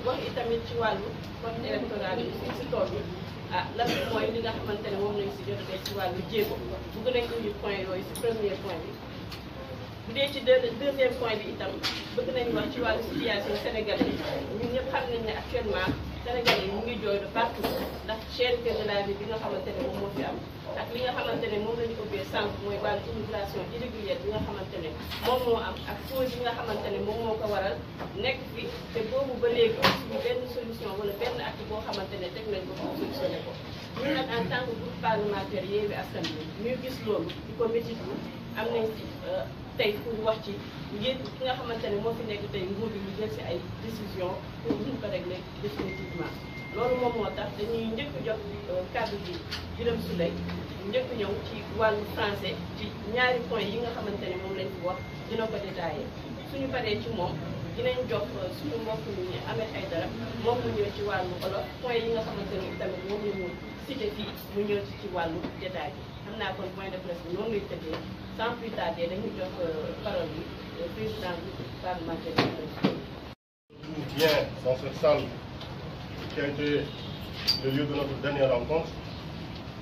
wax itamit ci wàllu code électoral yi si tool yi lan mooy li nga xamante ne moom lañ si jot a def ci wàllu jéego bëgg nañ indi point yooyu si premier point bi. bu dee ci deuxième point bi itam bëgg nañu wax ci wàllu situation sénégalais ñun ñëpp xam nañ ne actuellement sénégalais yi ñu ngi jooy de partout ndax cherté de la vie bi nga xamante ne moom moo fi am ak li nga xamante ne moom la ñu ubbee sànq mooy wàllu immigration irrégulière bi nga xamante ne moom moo am ak cause yi nga xamante ne moom moo ko waral nekk fi te boobu ba léegi suñu benn solution wala benn acte boo xamante ne teg nañ ko pour solutionné ko ñun nag en tant que groupe parlementaire Yewwi Askan Wi ñuy gis loolu di ko métitlu am nañ ci tey pour wax ci ngir ki nga xamante ne moo fi nekk tey nguur gi ñu jël si ay décision pour ñu ko régler définitivement loolu moom moo tax dañuy njëkk jox kàddu gi Birame Souleye njëkk ñëw ci wàllu français ci ñaari point yi nga xamante ne moom lañ fi wax dina ko détaillé suñu paree ci moom dinañ jox suñu mbokk ñi Ahmed Aïdara moom mu ñëw ci wàllu olof point yi nga xamante ne tamit moom la ñu cité fii mu ñëw ci wàllu détail bi xam naa kon point de presse bi noonu lay tëddee sans plus tarder dañuy jox parole bi président du parlementaire. Bien dans cette salle qui a été le lieu de notre dernière rencontre.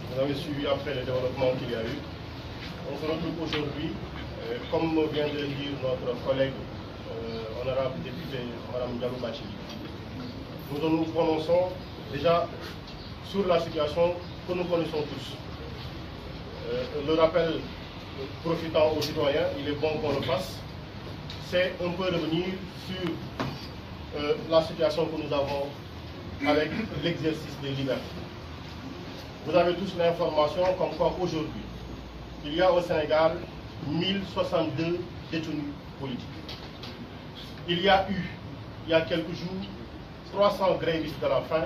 Vous avez suivi après les développements qu'il y a eu. On se retrouve aujourd'hui, comme vient de le dire notre collègue honorable député Mme Diallo Bathily. Nous nous prononçons déjà sur la situation que nous connaissons tous. Le rappel profitant aux citoyens, il est bon qu'on le fasse, c'est un peu revenir sur la situation que nous avons avec l'exercice des libertés. Vous avez tous l'information comme quoi aujourd'hui, il y a au Sénégal 1062 détenus politiques. Il y a eu, il y a quelques jours, 300 grévistes de la faim.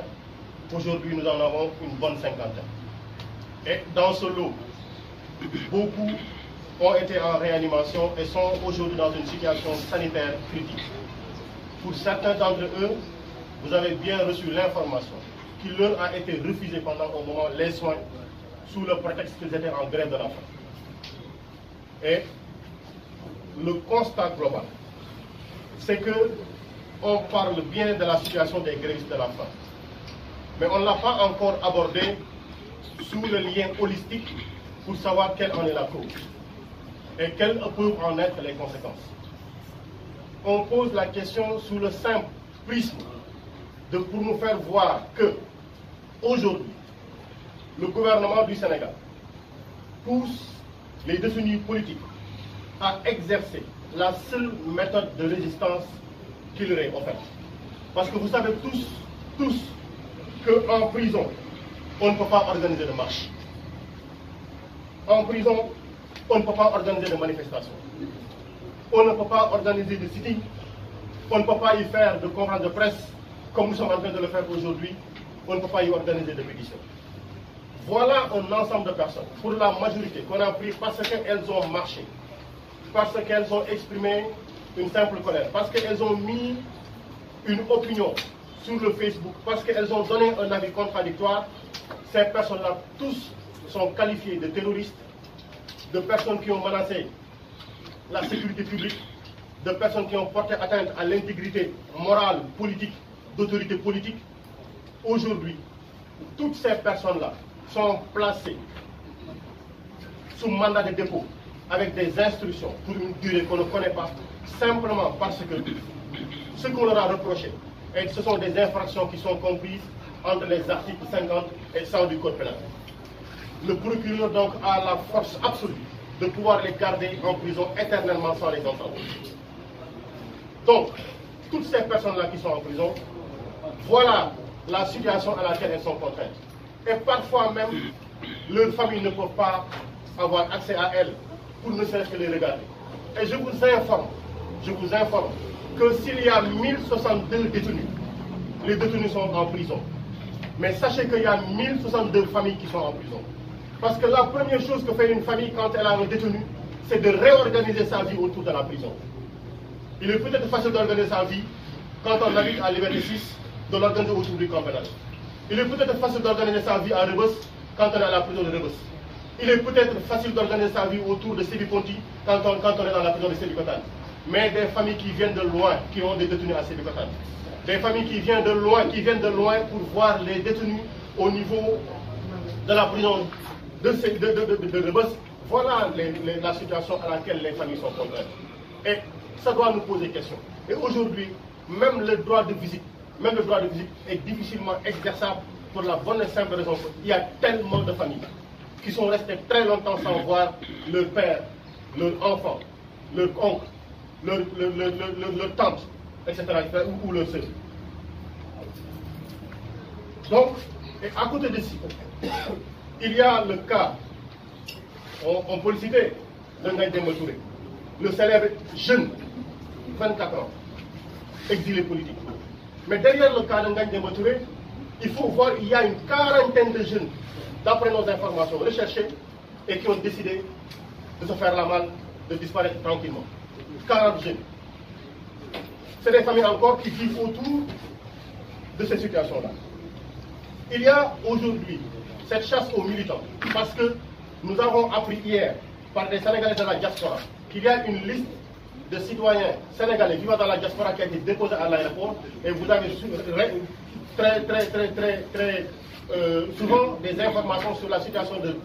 Aujourd'hui, nous en avons une bonne cinquantaine. Et dans ce lot, beaucoup ont été en réanimation et sont aujourd'hui dans une situation sanitaire critique. Pour certains d'entre eux, vous avez bien reçu l'information qu'il leur a été refusé pendant un moment les soins sous le prétexte qu'ils étaient en grève de la faim. Et le constat global, c'est que on parle bien de la situation des grévistes de la faim, mais on ne l'a pas encore abordé sous le lien holistique pour savoir quelle en est la cause et quelles peuvent en être les conséquences. On pose la question sous le simple prisme pour nous faire voir que aujourd'hui, le gouvernement du Sénégal pousse les détenus politiques à exercer la seule méthode de résistance qui leur est offerte. Parce que vous savez tous qu'en prison, on ne peut pas organiser de marche. En prison, on ne peut pas organiser de manifestations. On ne peut pas organiser de sitting. On ne peut pas y faire de conférences de presse comme nous sommes en train de le faire aujourd'hui. On ne peut pas y organiser de pétitions. Voilà un ensemble de personnes, pour la majorité, qu'on a pris parce qu'elles ont marché, parce qu'elles ont exprimé une simple colère, parce qu'elles ont mis une opinion sur le Facebook, parce qu'elles ont donné un avis contradictoire. Ces personnes-là, tous sont qualifiées de terroristes, de personnes qui ont menacé la sécurité publique, de personnes qui ont porté atteinte à l'intégrité morale, politique, d'autorité politique. Aujourd'hui, toutes ces personnes-là sont placées sous mandat de dépôt avec des instructions pour une durée qu'on ne connaît pas, simplement parce que ce qu'on leur a reproché, et ce sont des infractions qui sont comprises entre les articles 50 et 100 du Code pénal. Le procureur donc a la force absolue de pouvoir les garder en prison éternellement sans les entendre. Donc, toutes ces personnes-là qui sont en prison, voilà la situation à laquelle elles sont contraintes. Et parfois même, leurs familles ne peuvent pas avoir accès à elles pour ne serait-ce que les regarder. Et je vous informe que s'il y a 1062 détenus, les détenus sont en prison. Mais sachez qu'il y a 1062 familles qui sont en prison. Parce que la première chose que fait une famille quand elle a un détenu, c'est de réorganiser sa vie autour de la prison. Il est peut-être facile d'organiser sa vie quand on habite à Liberté 6, de l'organiser autour du camp pénal. Il est peut-être facile d'organiser sa vie à Rebeuss quand on est à la prison de Rebeuss. Il est peut-être facile d'organiser sa vie autour de Sébi Ponty quand on est dans la prison de Sébikotane. mais des familles qui viennent de loin, qui ont des détenus à Sébikotane. Des familles qui viennent de loin pour voir les détenus au niveau de la prison de Rebeuss. Voilà la situation à laquelle les familles sont contraintes. Et ça doit nous poser question. Et aujourd'hui, même le droit de visite est difficilement exerçable pour la bonne et simple raison qu'il y a tellement de familles qui sont restées très longtemps sans voir leur père, leur enfant, leur oncle, leur tante, etc. ou leur sœur. Donc, et à côté de ça, il y a le cas, on peut le citer, de Ngagne Demba Touré, le célèbre jeune, 24 ans, exilé politique. Mais derrière le cas de Ngagne Demba Touré, il faut voir qu'il y a une quarantaine de jeunes, d'après nos informations recherchées, et qui ont décidé de se faire la malle, de disparaître tranquillement. 40 jeunes. C'est des familles encore qui vivent autour de ces situations-là. Il y a aujourd'hui cette chasse aux militants, parce que nous avons appris hier par des Sénégalais de la diaspora qu'il y a une liste de citoyens sénégalais vivant dans la diaspora qui a été déposée à l'aéroport, et vous avez très souvent des informations sur la situation de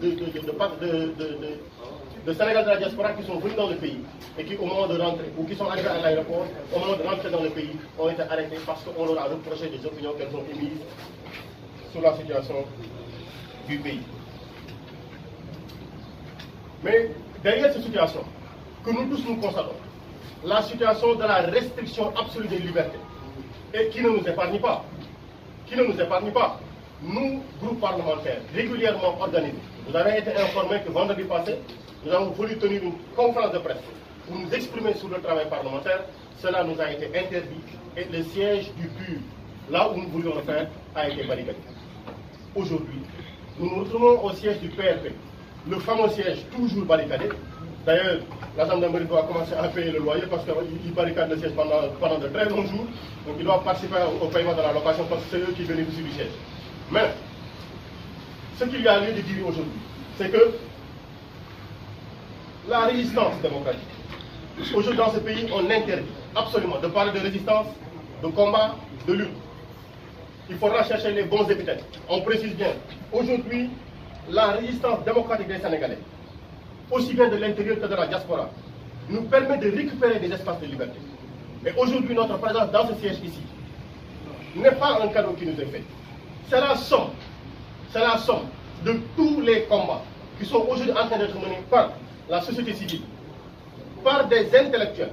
Sénégalais de la diaspora qui sont venus dans le pays et qui, au moment de rentrer, ou qui sont arrivés à l'aéroport, au moment de rentrer dans le pays, ont été arrêtés parce qu'on leur a reproché des opinions qu'elles ont émises sur la situation du pays. Mais derrière cette situation, que nous tous nous constatons, la situation de la restriction absolue des libertés, et qui ne nous épargne pas, nous, groupes parlementaires, régulièrement organisés, vous avez été informés que vendredi passé, nous avons voulu tenir une conférence de presse pour nous exprimer sur le travail parlementaire. Cela nous a été interdit et le siège du PUR, là où nous voulions le faire, a été barricadé. Aujourd'hui, nous nous retrouvons au siège du PRP, le fameux siège toujours barricadé. D'ailleurs, la gendarmerie doit commencer à payer le loyer parce qu'il barricade le siège pendant de très longs jours. Donc ils doivent participer au paiement de la location parce que c'est eux qui bénéficient du siège. Mais, ce qu'il y a lieu de dire aujourd'hui, c'est que la résistance démocratique, aujourd'hui dans ce pays, on interdit absolument de parler de résistance, de combat, de lutte. Il faudra chercher les bons épithètes. On précise bien, aujourd'hui, la résistance démocratique des Sénégalais, aussi bien de l'intérieur que de la diaspora, nous permet de récupérer des espaces de liberté. Et aujourd'hui, notre présence dans ce siège ici n'est pas un cadeau qui nous est fait. C'est la somme de tous les combats qui sont aujourd'hui en train d'être menés par la société civile, par des intellectuels,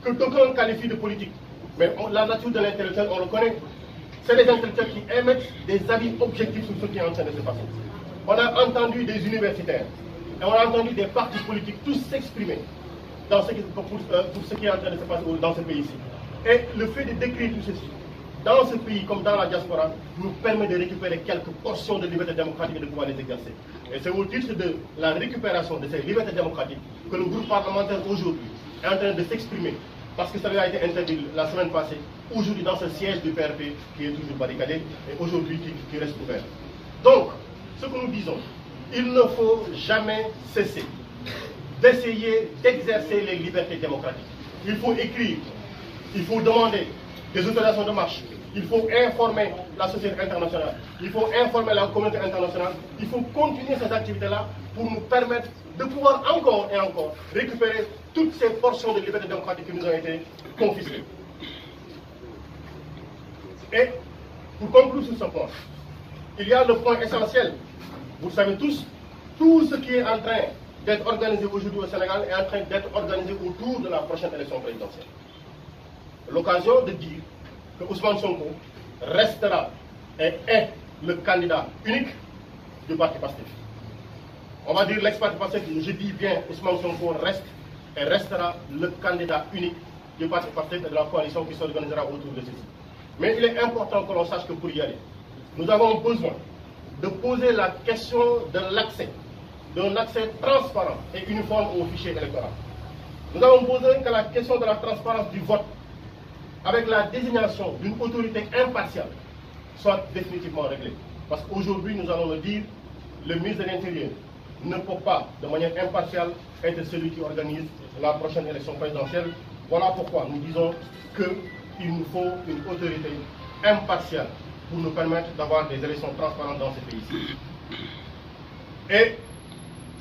que d'aucuns qualifient de politique. Mais la nature de l'intellectuel, on le connaît. C'est des intellectuels qui émettent des avis objectifs sur ce qui est en train de se passer. On a entendu des universitaires, et on a entendu des partis politiques tous s'exprimer pour ce qui est en train de se passer dans ce pays-ci. Et le fait de décrire tout ceci, dans ce pays comme dans la diaspora, nous permet de récupérer quelques portions de liberté démocratique et de pouvoir les exercer. Et c'est au titre de la récupération de ces libertés démocratiques que le groupe parlementaire aujourd'hui est en train de s'exprimer, parce que ça lui a été interdit la semaine passée, aujourd'hui dans ce siège du PRP qui est toujours barricadé et aujourd'hui qui reste ouvert. Donc, ce que nous disons, il ne faut jamais cesser d'essayer d'exercer les libertés démocratiques. Il faut écrire, il faut demander des autorisations de marche, il faut informer la société internationale, il faut informer la communauté internationale, il faut continuer ces activités-là pour nous permettre de pouvoir encore et encore récupérer toutes ces portions de liberté démocratique qui nous ont été confisquées. Et pour conclure sur ce point, il y a le point essentiel. Vous le savez tous, tout ce qui est en train d'être organisé aujourd'hui au Sénégal est en train d'être organisé autour de la prochaine élection présidentielle. L'occasion de dire que Ousmane Sonko restera et est le candidat unique du parti Pastef. On va dire l'ex-parti Pastef, je dis bien Ousmane Sonko reste et restera le candidat unique du parti Pastef et de la coalition qui s'organisera autour de ceci. Mais il est important que l'on sache que pour y aller, nous avons besoin de poser la question de l'accès, d'un accès transparent et uniforme au fichier électoral. Nous avons besoin que la question de la transparence du vote, avec la désignation d'une autorité impartiale, soit définitivement réglée. Parce qu'aujourd'hui, nous allons le dire, le ministre de l'Intérieur, ne peut pas, de manière impartiale, être celui qui organise la prochaine élection présidentielle. Voilà pourquoi nous disons qu'il nous faut une autorité impartiale pour nous permettre d'avoir des élections transparentes dans ce pays-ci. Et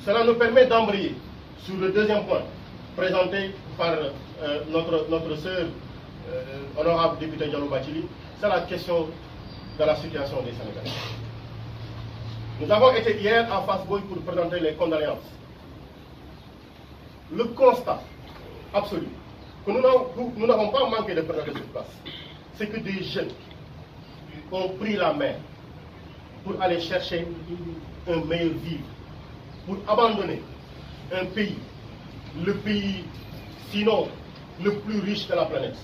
cela nous permet d'embrayer sur le deuxième point présenté par notre sœur, honorable député Diallo Bathily, c'est la question de la situation des Sénégalais. Nous avons été hier à Fass Boye pour présenter les condoléances. Le constat absolu que nous n'avons pas manqué de présenter sur place, c'est que des jeunes ont pris la main pour aller chercher un meilleur vivre, pour abandonner un pays, le pays sinon le plus riche de la planète,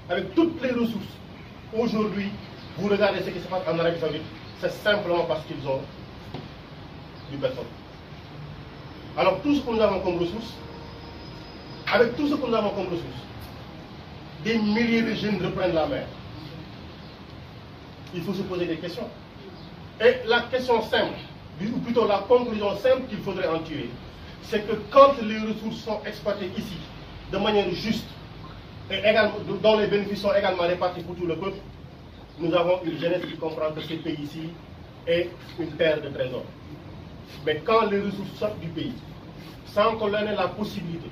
avec toutes les ressources. Aujourd'hui, vous regardez ce qui se passe en Arabie Saoudite, c'est simplement parce qu'ils ont du pétrole. Alors tout ce que nous avons comme ressources, avec tout ce que nous avons comme ressources, des milliers de jeunes reprennent la mer. Il faut se poser des questions. Et la question simple, ou plutôt la conclusion simple qu'il faudrait en tirer, c'est que quand les ressources sont exploitées ici, de manière juste, et également, dont les bénéfices sont également répartis pour tout le peuple, nous avons une jeunesse qui comprend que ce pays-ci est une terre de trésors. Mais quand les ressources sortent du pays, sans qu'on leur ait la possibilité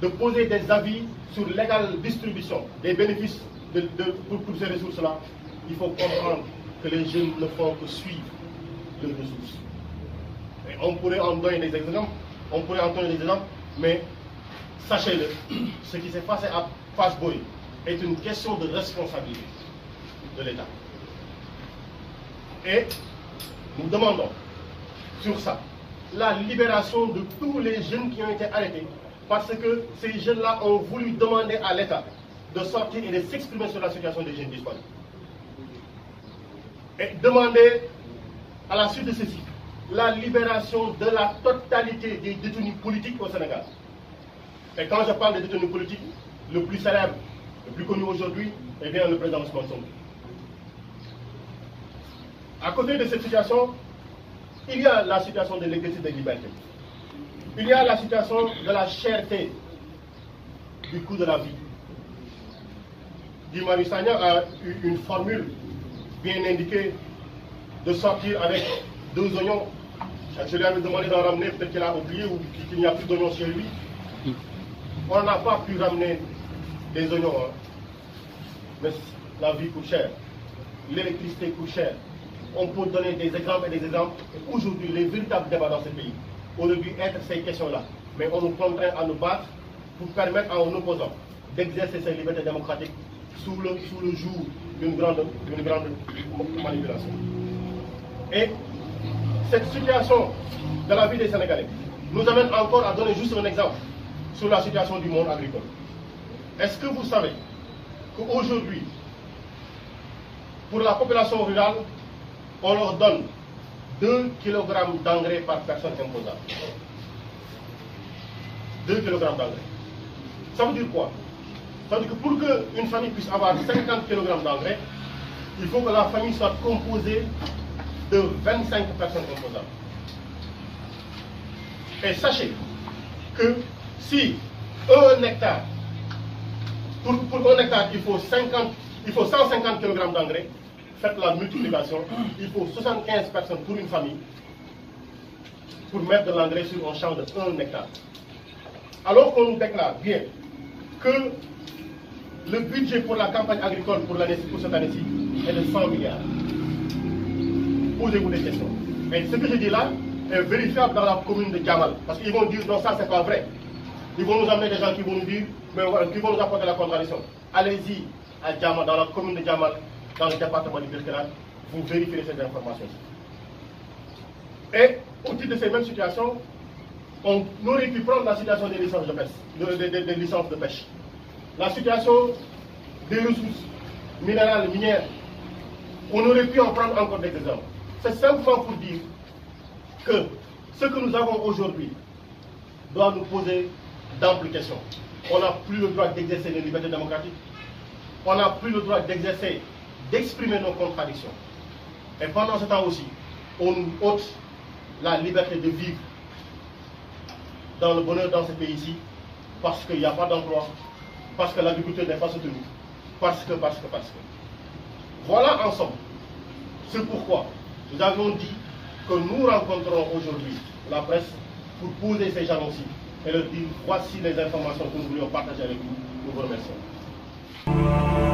de poser des avis sur l'égale distribution des bénéfices pour ces ressources-là, il faut comprendre que les jeunes ne font que suivre les ressources. Et on pourrait en donner des exemples, mais sachez-le, ce qui s'est passé à Fass Boye est une question de responsabilité de l'État. Et nous demandons sur ça la libération de tous les jeunes qui ont été arrêtés parce que ces jeunes-là ont voulu demander à l'État de sortir et de s'exprimer sur la situation des jeunes disparus. Et demander à la suite de ceci la libération de la totalité des détenus politiques au Sénégal. Et quand je parle des détenus politiques, le plus célèbre, le plus connu aujourd'hui, est bien le président Ousmane Sonko. À côté de cette situation, il y a la situation de l'exercice des libertés. Il y a la situation de la cherté du coût de la vie. Guy Marius Sagna a eu une formule bien indiquée de sortir avec 2 oignons. Je lui avais demandé d'en ramener, peut-être qu'il a oublié ou qu'il n'y a plus d'oignons chez lui. On n'a pas pu ramener des oignons, hein. Mais la vie coûte cher, l'électricité coûte cher. On peut donner des exemples et des exemples. Aujourd'hui, les véritables débats dans ce pays auraient dû être ces questions-là. Mais on nous contraint à nous battre pour permettre à un opposant d'exercer ses libertés démocratiques sous le joug d'une grande manipulation. Et cette situation de la vie des Sénégalais nous amène encore à donner juste un exemple sur la situation du monde agricole. Est-ce que vous savez qu'aujourd'hui, pour la population rurale, on leur donne 2 kg d'engrais par personne imposable. 2 kg d'engrais. Ça veut dire quoi? Ça veut dire que pour qu'une famille puisse avoir 50 kg d'engrais, il faut que la famille soit composée de 25 personnes imposables. Et sachez que si 1 hectare, pour 1 hectare, il faut 150 kg d'engrais, faites la multiplication, il faut 75 personnes pour une famille pour mettre de l'engrais sur un champ de 1 hectare. Alors qu'on nous déclare bien que le budget pour la campagne agricole pour cette année-ci est de 100 milliards. Posez-vous des questions. Et ce que je dis là est vérifiable dans la commune de Diamal. Parce qu'ils vont dire non, ça c'est pas vrai. Ils vont nous amener des gens qui vont nous dire, mais voilà, qui vont nous apporter la contradiction. Allez-y à Diamal, dans la commune de Diamal, dans le département du Birkelane, vous vérifiez ces informations. Et au titre de ces mêmes situations, on aurait pu prendre la situation des licences de pêche, des licences de pêche. La situation des ressources minérales, minières, on aurait pu en prendre encore des exemples. C'est simplement pour dire que ce que nous avons aujourd'hui doit nous poser d'amples questions. On n'a plus le droit d'exercer les libertés démocratiques. On n'a plus le droit d'exprimer nos contradictions. Et pendant ce temps aussi, on nous ôte la liberté de vivre dans le bonheur dans ce pays-ci, parce qu'il n'y a pas d'emploi, parce que l'agriculture n'est pas soutenue, parce que. Voilà en somme. C'est pourquoi nous avons dit que nous rencontrons aujourd'hui la presse pour poser ces jalons-ci et leur dire voici les informations que nous voulions partager avec vous. Nous vous remercions.